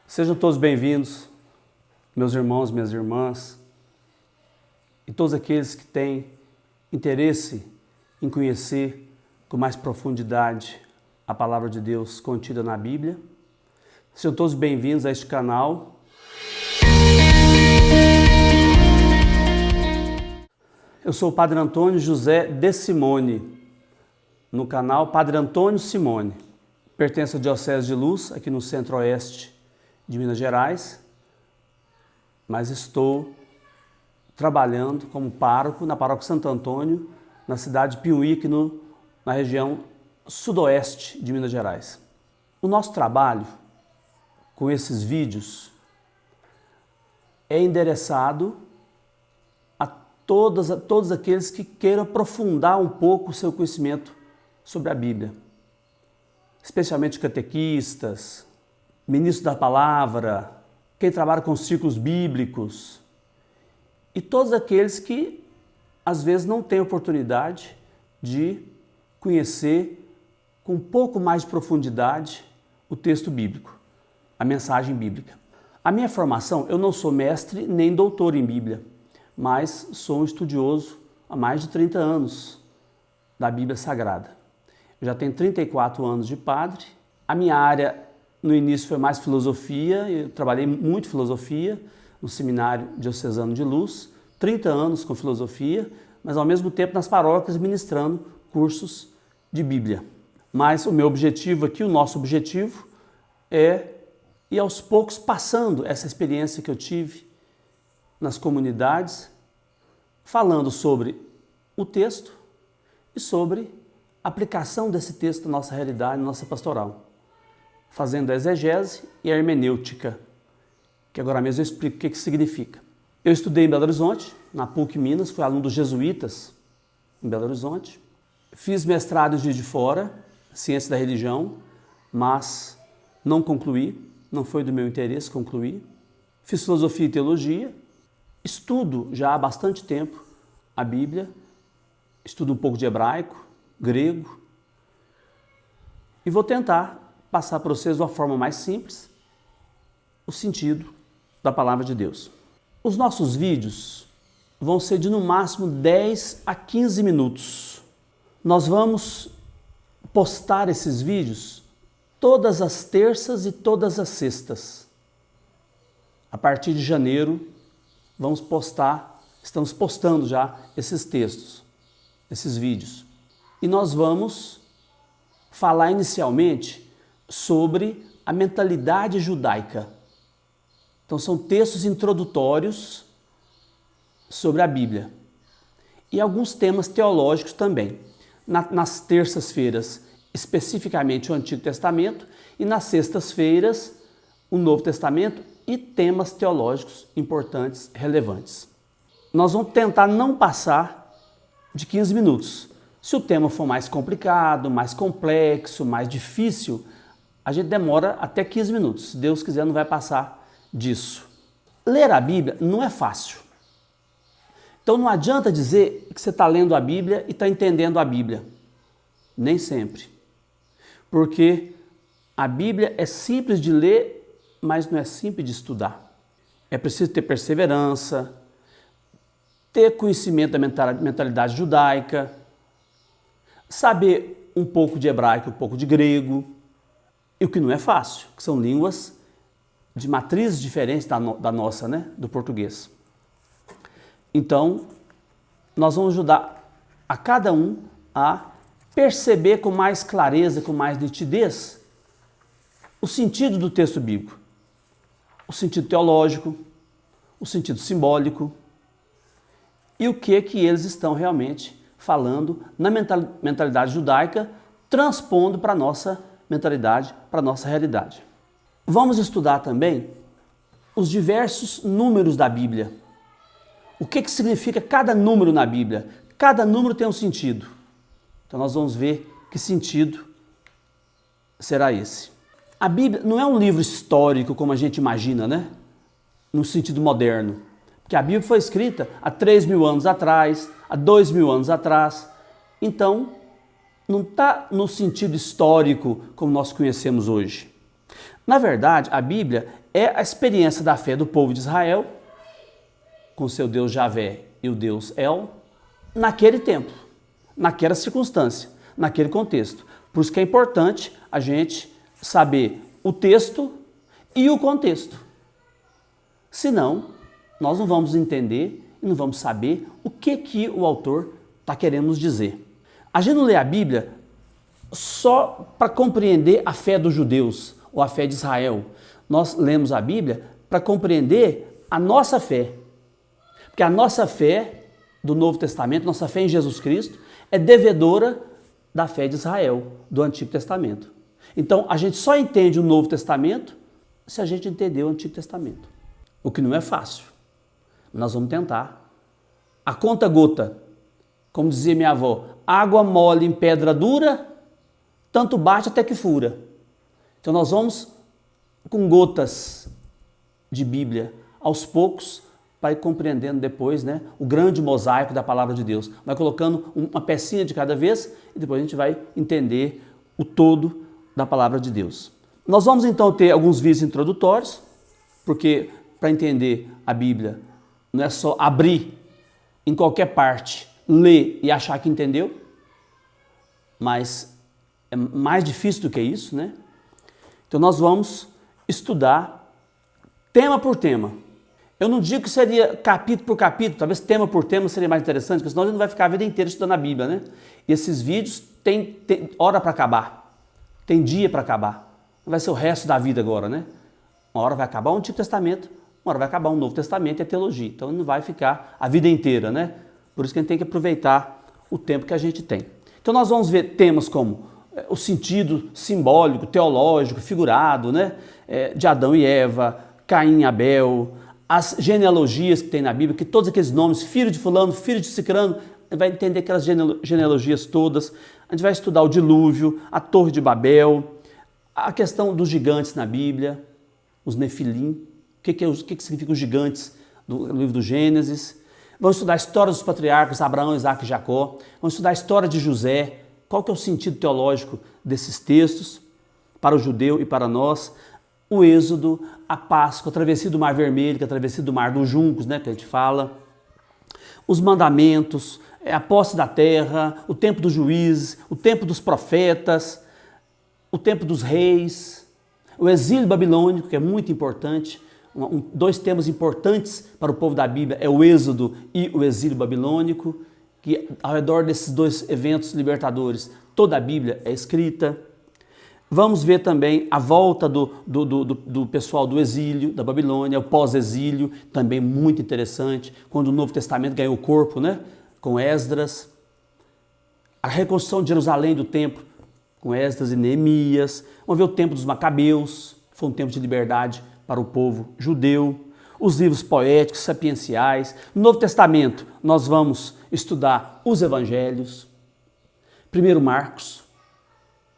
Sejam todos bem-vindos, meus irmãos, minhas irmãs, e todos aqueles que têm interesse em conhecer com mais profundidade a palavra de Deus contida na Bíblia. Sejam todos bem-vindos a este canal. Eu sou o Padre Antônio José de Simone, no canal Padre Antônio Simone. Pertenço à Diocese de Luz, aqui no centro-oeste de Minas Gerais, mas estou trabalhando como pároco na Paróquia Santo Antônio, na cidade de Piuí, aqui na região sudoeste de Minas Gerais. O nosso trabalho com esses vídeos é endereçado a todos aqueles que queiram aprofundar um pouco o seu conhecimento sobre a Bíblia, especialmente catequistas, ministros da palavra, quem trabalha com círculos bíblicos e todos aqueles que às vezes não têm oportunidade de conhecer com um pouco mais de profundidade o texto bíblico, a mensagem bíblica. A minha formação, eu não sou mestre nem doutor em Bíblia, mas sou um estudioso há mais de 30 anos da Bíblia Sagrada. Eu já tenho 34 anos de padre. A minha área no início foi mais filosofia, eu trabalhei muito filosofia no Seminário Diocesano de Luz, 30 anos com filosofia, mas ao mesmo tempo nas paróquias ministrando cursos de Bíblia. Mas o meu objetivo aqui, o nosso objetivo, é ir aos poucos passando essa experiência que eu tive nas comunidades, falando sobre o texto e sobre a aplicação desse texto na nossa realidade, na nossa pastoral, fazendo a exegese e a hermenêutica, que agora mesmo eu explico o que significa. Eu estudei em Belo Horizonte, na PUC Minas, fui aluno dos jesuítas em Belo Horizonte. Fiz mestrado em Juiz de Fora, Ciência da Religião, mas não concluí, não foi do meu interesse concluir. Fiz filosofia e teologia, estudo já há bastante tempo a Bíblia, estudo um pouco de hebraico, grego, e vou tentar passar para vocês de uma forma mais simples o sentido da palavra de Deus. Os nossos vídeos vão ser de no máximo 10 a 15 minutos. Nós vamos postar esses vídeos todas as terças e todas as sextas. A partir de janeiro vamos postar, estamos postando já esses textos, esses vídeos. E nós vamos falar inicialmente sobre a mentalidade judaica. Então são textos introdutórios sobre a Bíblia e alguns temas teológicos também. Nas terças-feiras, especificamente o Antigo Testamento, e nas sextas-feiras, o Novo Testamento e temas teológicos importantes, relevantes. Nós vamos tentar não passar de 15 minutos. Se o tema for mais complicado, mais complexo, mais difícil, a gente demora até 15 minutos. Se Deus quiser, não vai passar disso. Ler a Bíblia não é fácil. Então não adianta dizer que você está lendo a Bíblia e está entendendo a Bíblia. Nem sempre. Porque a Bíblia é simples de ler, mas não é simples de estudar. É preciso ter perseverança, ter conhecimento da mentalidade judaica, saber um pouco de hebraico, um pouco de grego, e o que não é fácil, que são línguas de matrizes diferentes da nossa, né? Do português. Então, nós vamos ajudar a cada um a perceber com mais clareza, com mais nitidez, o sentido do texto bíblico, o sentido teológico, o sentido simbólico e o que eles estão realmente falando na mentalidade judaica, transpondo para a nossa mentalidade, para a nossa realidade. Vamos estudar também os diversos números da Bíblia. O que significa cada número na Bíblia? Cada número tem um sentido. Então nós vamos ver que sentido será esse. A Bíblia não é um livro histórico como a gente imagina, né? No sentido moderno. Porque a Bíblia foi escrita há 3.000 anos atrás, há 2.000 anos atrás. Então, não está no sentido histórico como nós conhecemos hoje. Na verdade, a Bíblia é a experiência da fé do povo de Israel, com seu Deus Javé e o Deus El, naquele tempo, naquela circunstância, naquele contexto. Por isso que é importante a gente saber o texto e o contexto. Senão, nós não vamos entender e não vamos saber o que o autor está querendo nos dizer. A gente não lê a Bíblia só para compreender a fé dos judeus ou a fé de Israel. Nós lemos a Bíblia para compreender a nossa fé. Porque a nossa fé do Novo Testamento, nossa fé em Jesus Cristo, é devedora da fé de Israel, do Antigo Testamento. Então, a gente só entende o Novo Testamento se a gente entender o Antigo Testamento. O que não é fácil. Nós vamos tentar. A conta gota, como dizia minha avó, água mole em pedra dura, tanto bate até que fura. Então nós vamos com gotas de Bíblia, aos poucos, para ir compreendendo depois, né, o grande mosaico da palavra de Deus. Vai colocando uma pecinha de cada vez e depois a gente vai entender o todo da palavra de Deus. Nós vamos então ter alguns vídeos introdutórios, porque para entender a Bíblia não é só abrir em qualquer parte, ler e achar que entendeu, mas é mais difícil do que isso, né? Então nós vamos estudar tema por tema. Eu não digo que seria capítulo por capítulo, talvez tema por tema seria mais interessante, porque senão a gente não vai ficar a vida inteira estudando a Bíblia, né? E esses vídeos tem hora para acabar, tem dia para acabar. Não vai ser o resto da vida agora, né? Uma hora vai acabar o Antigo Testamento, uma hora vai acabar o Novo Testamento e a teologia. Então não vai ficar a vida inteira, né? Por isso que a gente tem que aproveitar o tempo que a gente tem. Então nós vamos ver temas como o sentido simbólico, teológico, figurado, né? De Adão e Eva, Caim e Abel, as genealogias que tem na Bíblia, que todos aqueles nomes, filho de fulano, filho de cicrano, vai entender aquelas genealogias todas. A gente vai estudar o dilúvio, a Torre de Babel, a questão dos gigantes na Bíblia, os Nefilim, o que significa os gigantes do livro do Gênesis. Vamos estudar a história dos patriarcas, Abraão, Isaac e Jacó. Vamos estudar a história de José, qual que é o sentido teológico desses textos para o judeu e para nós. O Êxodo, a Páscoa, a travessia do Mar Vermelho, que é a travessia do Mar dos Juncos, né, que a gente fala. Os mandamentos, a posse da terra, o tempo dos juízes, o tempo dos profetas, o tempo dos reis, o exílio babilônico, que é muito importante. Dois temas importantes para o povo da Bíblia é o Êxodo e o exílio babilônico, que ao redor desses dois eventos libertadores, toda a Bíblia é escrita. Vamos ver também a volta do pessoal do exílio, da Babilônia, o pós-exílio, também muito interessante, quando o Novo Testamento ganhou corpo, né? Com Esdras. A reconstrução de Jerusalém do templo, com Esdras e Neemias. Vamos ver o tempo dos Macabeus, foi um tempo de liberdade para o povo judeu. Os livros poéticos, sapienciais. No Novo Testamento, nós vamos estudar os evangelhos. Primeiro Marcos,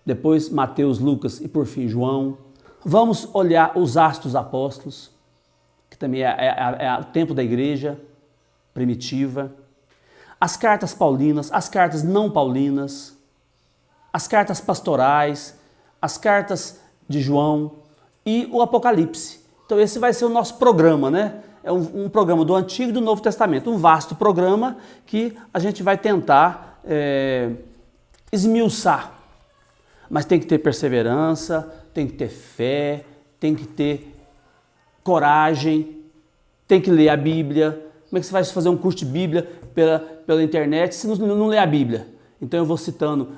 depois Mateus, Lucas e por fim João. Vamos olhar os Atos dos Apóstolos, que também é o tempo da igreja primitiva. As cartas paulinas, as cartas não paulinas, as cartas pastorais, as cartas de João e o Apocalipse. Então esse vai ser o nosso programa, né? É um programa do Antigo e do Novo Testamento, um vasto programa que a gente vai tentar esmiuçar. Mas tem que ter perseverança, tem que ter fé, tem que ter coragem, tem que ler a Bíblia. Como é que você vai fazer um curso de Bíblia pela internet se não ler a Bíblia? Então eu vou citando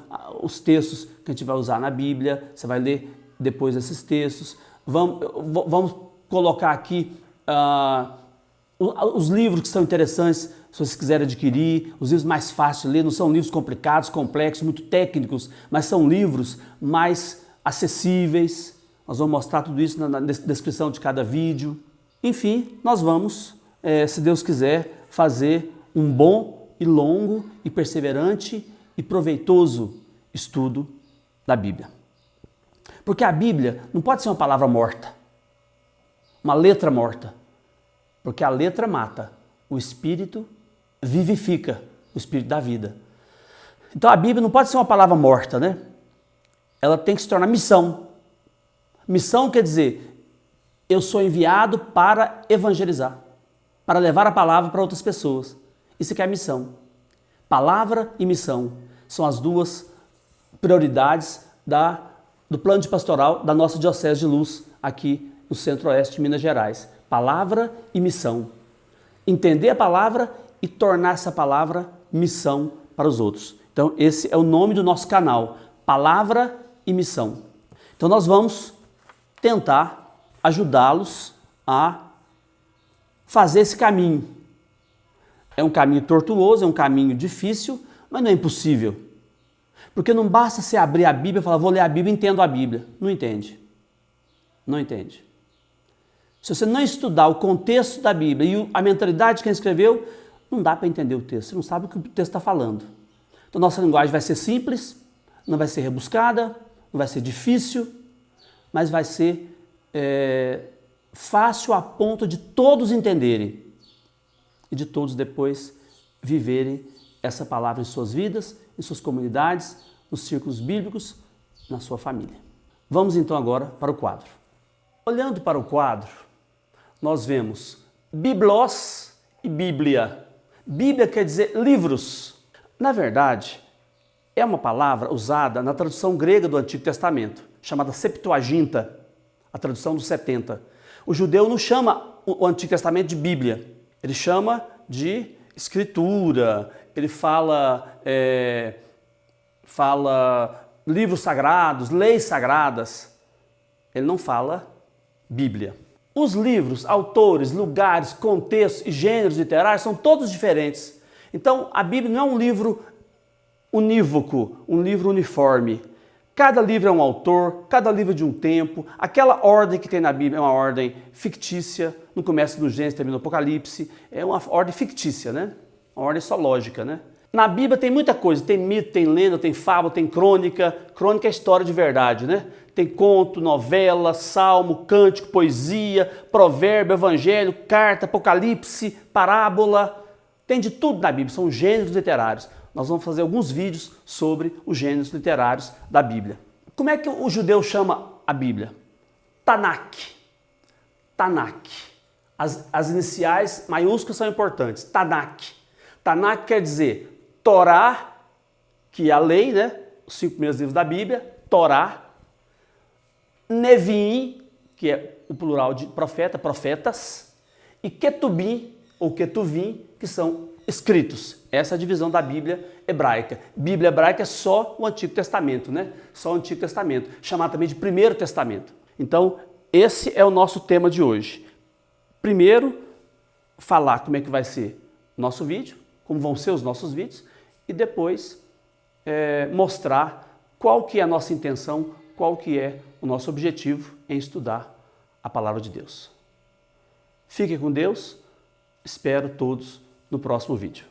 os textos que a gente vai usar na Bíblia, você vai ler depois esses textos. Vamos colocar aqui os livros que são interessantes, se vocês quiserem adquirir, os livros mais fáceis de ler, não são livros complicados, complexos, muito técnicos, mas são livros mais acessíveis. Nós vamos mostrar tudo isso na descrição de cada vídeo. Enfim, nós vamos, se Deus quiser, fazer um bom e longo e perseverante e proveitoso estudo da Bíblia. Porque a Bíblia não pode ser uma palavra morta, uma letra morta, porque a letra mata, o Espírito vivifica, o Espírito da vida. Então a Bíblia não pode ser uma palavra morta, né? Ela tem que se tornar missão. Missão quer dizer, eu sou enviado para evangelizar, para levar a palavra para outras pessoas. Isso que é a missão. Palavra e missão são as duas prioridades do plano de pastoral da nossa Diocese de Luz, aqui no Centro-Oeste de Minas Gerais. Palavra e missão. Entender a palavra e tornar essa palavra missão para os outros. Então, esse é o nome do nosso canal, Palavra e Missão. Então, nós vamos tentar ajudá-los a fazer esse caminho. É um caminho tortuoso, é um caminho difícil, mas não é impossível. Porque não basta você abrir a Bíblia e falar, vou ler a Bíblia e entendo a Bíblia. Não entende. Não entende. Se você não estudar o contexto da Bíblia e a mentalidade de quem escreveu, não dá para entender o texto. Você não sabe o que o texto está falando. Então, nossa linguagem vai ser simples, não vai ser rebuscada, não vai ser difícil, mas vai ser fácil a ponto de todos entenderem e de todos depois viverem essa palavra em suas vidas, em suas comunidades, nos círculos bíblicos, na sua família. Vamos então agora para o quadro. Olhando para o quadro, nós vemos biblos e Bíblia. Bíblia quer dizer livros. Na verdade, é uma palavra usada na tradução grega do Antigo Testamento, chamada Septuaginta, a tradução dos 70. O judeu não chama o Antigo Testamento de Bíblia, ele chama de Escritura, ele fala livros sagrados, leis sagradas, ele não fala Bíblia. Os livros, autores, lugares, contextos e gêneros literários são todos diferentes. Então, a Bíblia não é um livro unívoco, um livro uniforme. Cada livro é um autor, cada livro é de um tempo. Aquela ordem que tem na Bíblia é uma ordem fictícia, não começa no Gênesis, termina no Apocalipse. É uma ordem fictícia, né? Uma ordem só lógica, né? Na Bíblia tem muita coisa, tem mito, tem lenda, tem fábula, tem crônica. Crônica é história de verdade, né? Tem conto, novela, salmo, cântico, poesia, provérbio, evangelho, carta, apocalipse, parábola. Tem de tudo na Bíblia, são gêneros literários. Nós vamos fazer alguns vídeos sobre os gêneros literários da Bíblia. Como é que o judeu chama a Bíblia? Tanakh. Tanakh. As iniciais maiúsculas são importantes. Tanakh. Tanakh quer dizer Torá, que é a lei, né? Os 5 primeiros livros da Bíblia. Torá. Neviim, que é o plural de profeta, profetas. E Ketubim, ou Ketuvim, que são escritos. Essa é a divisão da Bíblia hebraica. Bíblia hebraica é só o Antigo Testamento, né? Só o Antigo Testamento, chamado também de Primeiro Testamento. Então, esse é o nosso tema de hoje. Primeiro, falar como é que vai ser nosso vídeo, como vão ser os nossos vídeos, e depois mostrar qual que é a nossa intenção, qual que é o nosso objetivo em estudar a Palavra de Deus. Fiquem com Deus, espero todos no próximo vídeo.